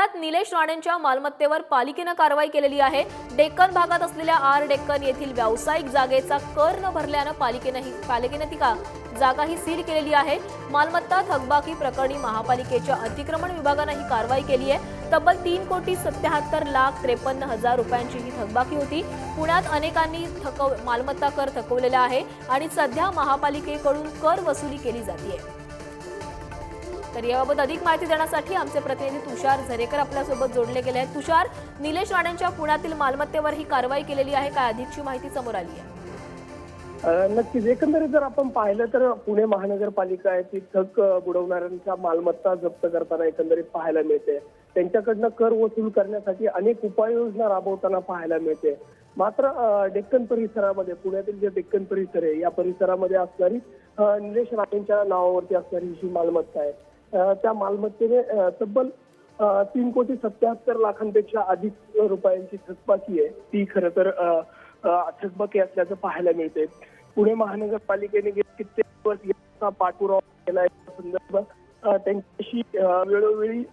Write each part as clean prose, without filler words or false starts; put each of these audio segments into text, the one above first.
पुण्यात निलेश राणेंच्या मालमत्तेवर पालिकेने कारवाई केलेली आहे। डेक्कन भागात असलेल्या आर डेक्कन येथील व्यावसायिक जागेचा कर न भरल्याने पालिकेने ती जागा ही सील केलेली आहे। मालमत्ता थकबाकी प्रकरणी महापालिकेच्या अतिक्रमण विभागाने ही कारवाई केली आहे। तब्बल 3,77,53,हजार रुपयांची ही थकबाकी होती। पुण्यात अनेकांनी मालमत्ता कर थकवलेला आहे आणि सध्या महापालिकेकडून कर वसुली केली जाते। तर याबाबत अधिक माहिती देण्यासाठी आमचे प्रतिनिधी तुषार झरेकर आपल्यासोबत जोडले गेले आहेत। तुषार, निलेश राणेंच्या पुण्यातील मालमत्तेवर ही कारवाई केलेली आहे, काय अधिकची माहिती समोर आली आहे? नक्कीच एकंदरीत जर आपण पाहिलं तर पुणे महानगरपालिका आहे ती थक बुडवणाऱ्यांच्या मालमत्ता जप्त करताना एकंदरीत पाहायला मिळते। त्यांच्याकडनं कर वसूल करण्यासाठी अनेक उपाययोजना राबवताना पाहायला मिळते। मात्र डेक्कन परिसरामध्ये, पुण्यातील जे डेक्कन परिसर आहे या परिसरामध्ये असणारी निलेश राणेंच्या नावावरती असणारी जी मालमत्ता आहे त्या मालमत्तेने तब्बल 3,77,00,000पेक्षा अधिक रुपयांची थकबाकी आहे। ती खरं तर थकबाकी असल्याचं पाहायला मिळते। पुणे महानगरपालिकेने गेले कित्येक दिवस याचा पाठपुरावा केला संदर्भात त्यांच्याशी वेळोवेळी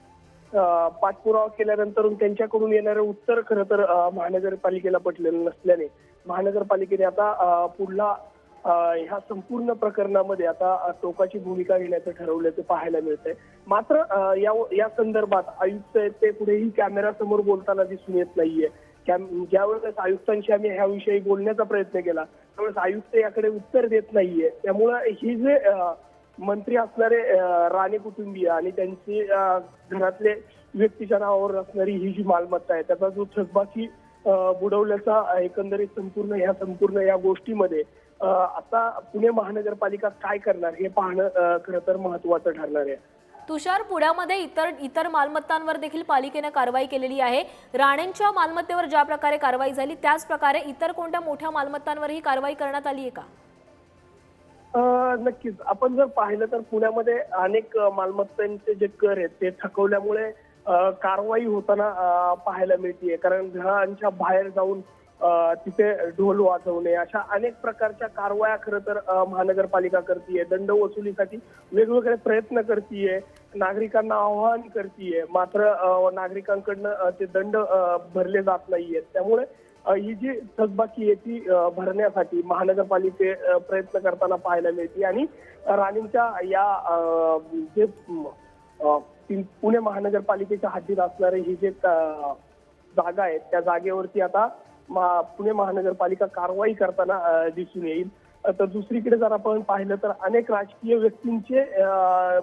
पाठपुरावा केल्यानंतर त्यांच्याकडून येणारे उत्तर खरं तर महानगरपालिकेला पटलेलं नसल्याने महानगरपालिकेने आता पुढला ह्या संपूर्ण प्रकरणामध्ये आता टोकाची भूमिका घेण्याचं ठरवल्याचं पाहायला मिळतंय। मात्र या संदर्भात आयुक्त आहेत ते कुठेही कॅमेऱ्यासमोर बोलताना दिसून येत नाहीये। ज्यावेळेस आयुक्तांशी आम्ही ह्याविषयी बोलण्याचा प्रयत्न केला त्यावेळेस आयुक्त याकडे उत्तर देत नाहीये। त्यामुळे ही जे मंत्री असणारे राणे कुटुंबीय आणि त्यांची घरातले व्यक्तीच्या नावावर असणारी ही जी मालमत्ता आहे त्याचा जो थकबाकी बुडवल्याचा एकंदरीत संपूर्ण या गोष्टीमध्ये आता पुणे महानगरपालिका काय करणार हे पाहणं खरं तर महत्त्वाचं ठरणार आहे। तुषार, पुण्यामध्ये इतर मालमत्तांवर देखील पालिकेने कारवाई केलेली आहे। राणेंच्या मालमत्तेवर ज्या प्रकारे कारवाई झाली त्याच प्रकारे इतर कोणत्या मोठ्या मालमत्तांवरही कारवाई करण्यात आली आहे का? नक्कीच आपण जर पाहिलं तर पुण्यामध्ये अनेक मालमत्तांचे जे कर आहेत ते थकवल्यामुळे कारवाई होताना पाहायला मिळते। कारण घरांच्या बाहेर जाऊन तिथे ढोल वाजवणे अशा अनेक प्रकारच्या कारवाया खरं तर महानगरपालिका करतीये। दंड वसुलीसाठी वेगवेगळे प्रयत्न करतीये, नागरिकांना आवाहन करतीये, मात्र नागरिकांकडनं ते दंड भरले जात नाहीयेत। त्यामुळे ही जी थकबाकी आहे ती भरण्यासाठी महानगरपालिके प्रयत्न करताना पाहायला मिळते आणि राणेंच्या या जे पुणे महानगरपालिकेच्या हद्दीत असणारे ही जे जागा आहे त्या जागेवरती आता पुणे महानगरपालिका कारवाई करताना दिसून येईल। तर दुसरीकडे जर आपण पाहिलं तर अनेक राजकीय व्यक्तींचे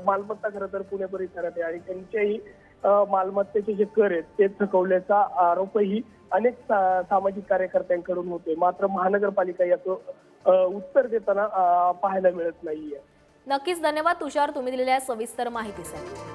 मालमत्ता खरं तर पुणे परिसरात आहे आणि त्यांच्याही मालमत्तेचे जे कर आहेत ते थकवल्याचा आरोपही अनेक सामाजिक कार्यकर्त्यांकडून होते। मात्र महानगरपालिका याचं उत्तर देताना पाहायला मिळत नाहीये। नक्कीच धन्यवाद तुषार, तुम्ही दिलेल्या सविस्तर माहितीसाठी।